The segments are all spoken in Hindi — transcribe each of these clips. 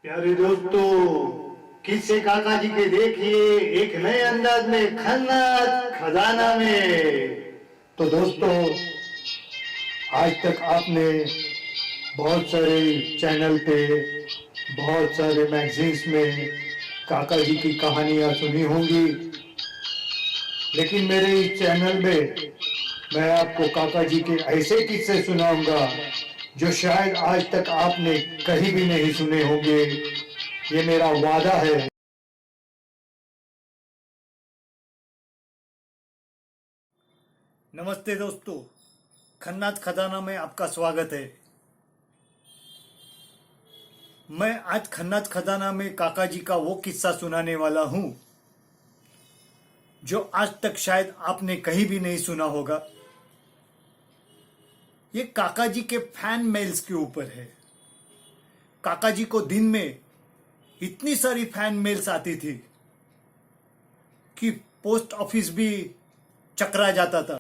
प्यारे दोस्तों, किस्से काका जी के देखिए एक नए अंदाज में खन्ना खजाना में। तो दोस्तों, आज तक आपने बहुत सारे चैनल पे, बहुत सारे मैगजीन्स में काका जी की कहानियां सुनी होंगी, लेकिन मेरे इस चैनल में मैं आपको काका जी के ऐसे किस्से सुनाऊंगा जो शायद आज तक आपने कहीं भी नहीं सुने होंगे। ये मेरा वादा है। नमस्ते दोस्तों, खन्ना खजाना में आपका स्वागत है। मैं आज खन्ना खजाना में काका जी का वो किस्सा सुनाने वाला हूं जो आज तक शायद आपने कहीं भी नहीं सुना होगा। ये काका जी के फैन मेल्स के ऊपर है। काका जी को दिन में इतनी सारी फैन मेल्स आती थी कि पोस्ट ऑफिस भी चकरा जाता था।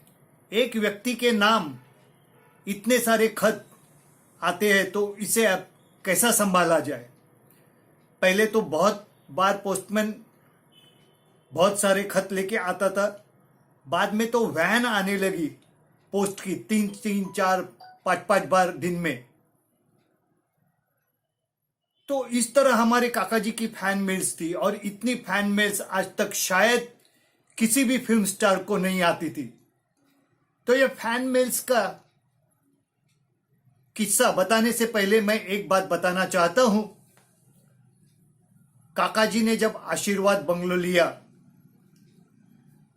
एक व्यक्ति के नाम इतने सारे खत आते हैं तो इसे अब कैसा संभाला जाए। पहले तो बहुत बार पोस्टमैन बहुत सारे खत लेके आता था, बाद में तो वैन आने लगी पोस्ट की, 3-3, 4, 5-5 बार दिन में। तो इस तरह हमारे काका जी की फैन मेल्स थी, और इतनी फैन मेल्स आज तक शायद किसी भी फिल्म स्टार को नहीं आती थी। तो ये फैन मेल्स का किस्सा बताने से पहले मैं एक बात बताना चाहता हूं। काका जी ने जब आशीर्वाद बंगलो लिया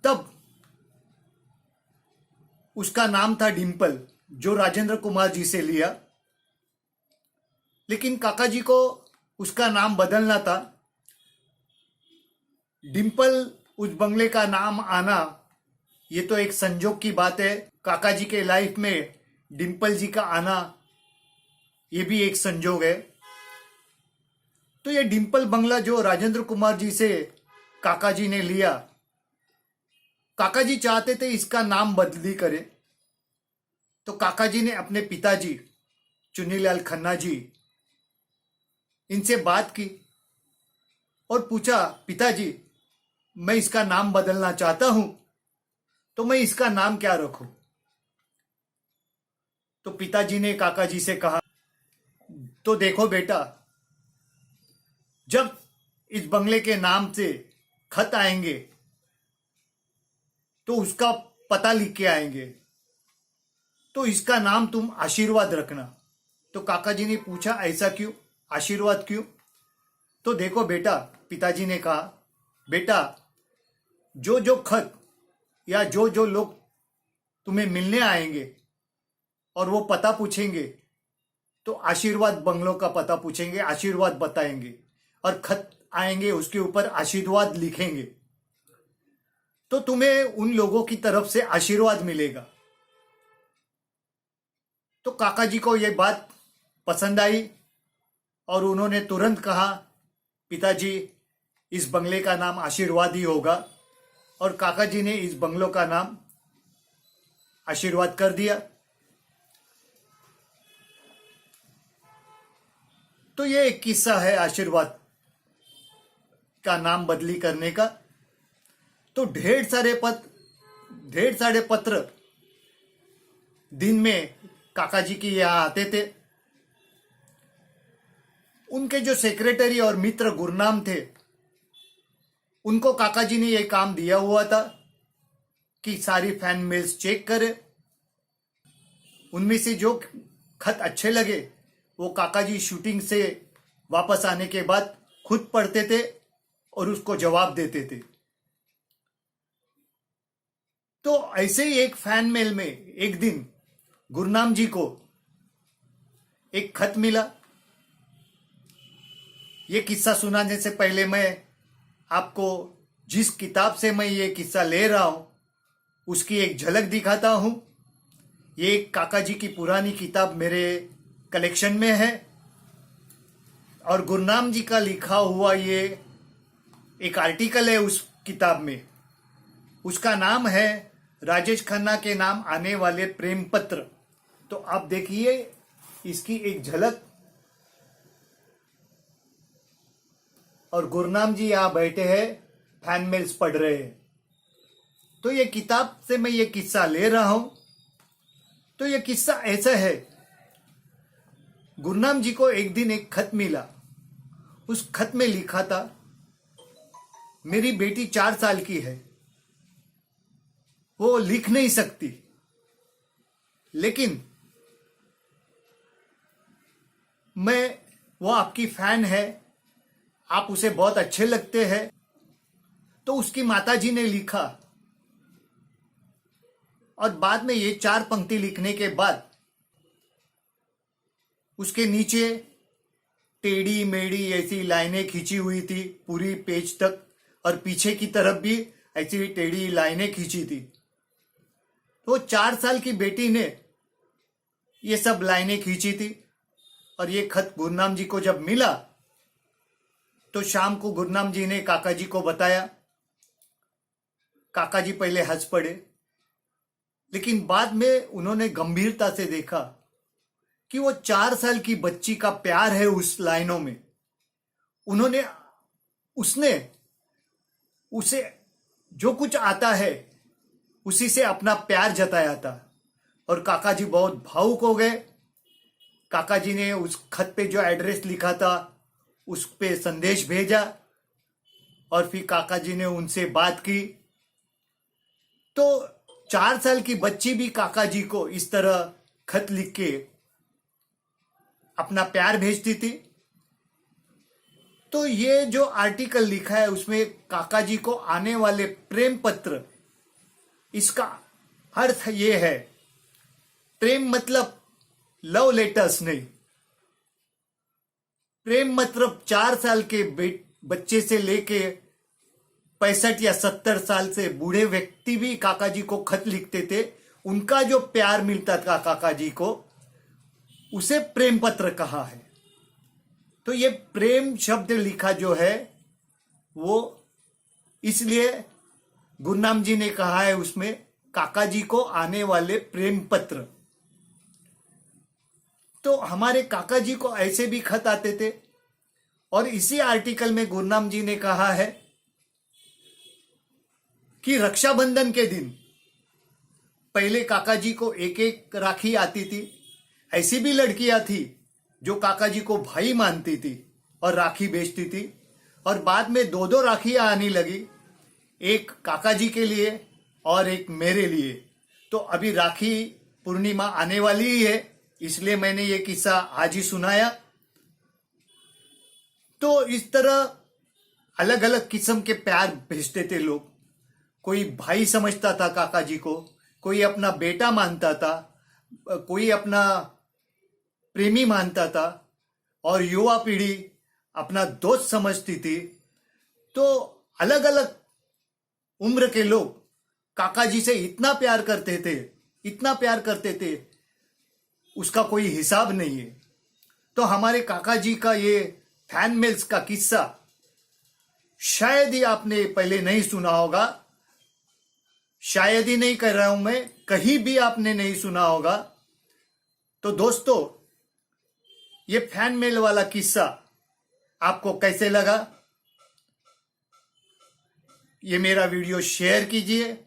तब उसका नाम था डिंपल, जो राजेंद्र कुमार जी से लिया। लेकिन काका जी को उसका नाम बदलना था। डिंपल उस बंगले का नाम आना ये तो एक संजोग की बात है। काका जी के लाइफ में डिंपल जी का आना ये भी एक संजोग है। तो ये डिंपल बंगला जो राजेंद्र कुमार जी से काका जी ने लिया, काका जी चाहते थे इसका नाम बदली करे। तो काका जी ने अपने पिताजी चुन्नीलाल खन्ना जी, इनसे बात की और पूछा, पिताजी मैं इसका नाम बदलना चाहता हूं, तो मैं इसका नाम क्या रखूं। तो पिताजी ने काका जी से कहा, तो देखो बेटा, जब इस बंगले के नाम से खत आएंगे तो उसका पता लिख के आएंगे, तो इसका नाम तुम आशीर्वाद रखना। तो काका जी ने पूछा, ऐसा क्यों, आशीर्वाद क्यों। तो देखो बेटा, पिताजी ने कहा, बेटा जो जो खत या जो जो लोग तुम्हें मिलने आएंगे और वो पता पूछेंगे तो आशीर्वाद बंगलों का पता पूछेंगे, आशीर्वाद बताएंगे, और खत आएंगे उसके ऊपर आशीर्वाद लिखेंगे, तो तुम्हें उन लोगों की तरफ से आशीर्वाद मिलेगा। तो काका जी को यह बात पसंद आई और उन्होंने तुरंत कहा, पिताजी इस बंगले का नाम आशीर्वाद ही होगा। और काका जी ने इस बंगलों का नाम आशीर्वाद कर दिया। तो ये एक किस्सा है आशीर्वाद का नाम बदली करने का। तो ढेर सारे पत्र दिन में काका जी के यहां आते थे। उनके जो सेक्रेटरी और मित्र गुरनाम थे, उनको काका जी ने यह काम दिया हुआ था कि सारी फैन मेल्स चेक करे। उनमें से जो खत अच्छे लगे वो काका जी शूटिंग से वापस आने के बाद खुद पढ़ते थे और उसको जवाब देते थे। तो ऐसे ही एक फैन मेल में एक दिन गुरनाम जी को एक खत मिला। ये किस्सा सुनाने से पहले मैं आपको जिस किताब से मैं ये किस्सा ले रहा हूं उसकी एक झलक दिखाता हूं। ये एक काका जी की पुरानी किताब मेरे कलेक्शन में है और गुरनाम जी का लिखा हुआ ये एक आर्टिकल है उस किताब में। उसका नाम है राजेश खन्ना के नाम आने वाले प्रेम पत्र। तो आप देखिए इसकी एक झलक। और गुरनाम जी यहाँ बैठे हैं, फैन मेल्स पढ़ रहे हैं। तो ये किताब से मैं ये किस्सा ले रहा हूं। तो ये किस्सा ऐसा है, गुरनाम जी को एक दिन एक खत मिला। उस खत में लिखा था, मेरी बेटी 4 साल की है, वो लिख नहीं सकती, लेकिन वो आपकी फैन है, आप उसे बहुत अच्छे लगते हैं। तो उसकी माताजी ने लिखा, और बाद में ये 4 पंक्ति लिखने के बाद उसके नीचे टेढ़ी मेढ़ी ऐसी लाइनें खींची हुई थी पूरी पेज तक, और पीछे की तरफ भी ऐसी टेढ़ी लाइनें खींची थी। तो 4 साल की बेटी ने ये सब लाइनें खींची थी। और ये खत गुरनाम जी को जब मिला तो शाम को गुरनाम जी ने काका जी को बताया। काका जी पहले हंस पड़े, लेकिन बाद में उन्होंने गंभीरता से देखा कि वो 4 साल की बच्ची का प्यार है उस लाइनों में। उसने उसे जो कुछ आता है उसी से अपना प्यार जताया था। और काका जी बहुत भावुक हो गए। काका जी ने उस खत पे जो एड्रेस लिखा था उस पे संदेश भेजा, और फिर काका जी ने उनसे बात की। तो 4 साल की बच्ची भी काका जी को इस तरह खत लिख के अपना प्यार भेजती थी। तो ये जो आर्टिकल लिखा है उसमें काका जी को आने वाले प्रेम पत्र, इसका अर्थ ये है, प्रेम मतलब लव लेटर्स नहीं। प्रेम मतलब 4 साल के बच्चे से लेके 65 या 70 साल से बूढ़े व्यक्ति भी काका जी को खत लिखते थे। उनका जो प्यार मिलता था काका जी को, उसे प्रेम पत्र कहा है। तो ये प्रेम शब्द लिखा जो है वो इसलिए गुरनाम जी ने कहा है उसमें, काका जी को आने वाले प्रेम पत्र। तो हमारे काका जी को ऐसे भी खत आते थे। और इसी आर्टिकल में गुरनाम जी ने कहा है कि रक्षाबंधन के दिन पहले काका जी को एक एक राखी आती थी। ऐसी भी लड़कियां थी जो काका जी को भाई मानती थी और राखी बेचती थी। और बाद में 2-2 राखियां आने लगी, एक काका जी के लिए और एक मेरे लिए। तो अभी राखी पूर्णिमा आने वाली ही है, इसलिए मैंने ये किस्सा आज ही सुनाया। तो इस तरह अलग अलग किस्म के प्यार भेजते थे लोग। कोई भाई समझता था काका जी को, कोई अपना बेटा मानता था, कोई अपना प्रेमी मानता था, और युवा पीढ़ी अपना दोस्त समझती थी। तो अलग अलग उम्र के लोग काका जी से इतना प्यार करते थे, उसका कोई हिसाब नहीं है। तो हमारे काका जी का ये फैन मेल्स का किस्सा शायद ही आपने पहले नहीं सुना होगा। शायद ही नहीं कह रहा हूं मैं, कहीं भी आपने नहीं सुना होगा। तो दोस्तों, ये फैन मेल वाला किस्सा आपको कैसे लगा? ये मेरा वीडियो शेयर कीजिए,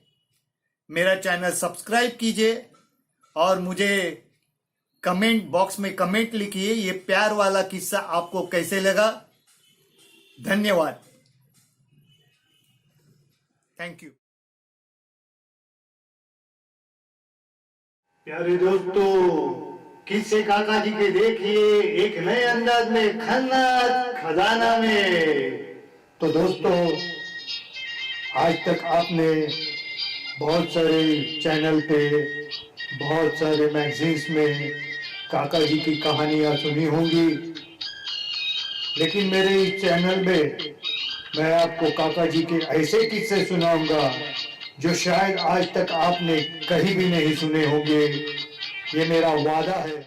मेरा चैनल सब्सक्राइब कीजिए, और मुझे कमेंट बॉक्स में कमेंट लिखिए ये प्यार वाला किस्सा आपको कैसे लगा। धन्यवाद, थैंक यू। प्यारे दोस्तों, किस्से काका जी के देखिए एक नए अंदाज में खजाना में। तो दोस्तों, आज तक आपने बहुत सारे चैनल पे, बहुत सारे मैगजीन्स में काका जी की कहानियां सुनी होंगी, लेकिन मेरे इस चैनल में मैं आपको काका जी के ऐसे किस्से सुनाऊंगा जो शायद आज तक आपने कहीं भी नहीं सुने होंगे। ये मेरा वादा है।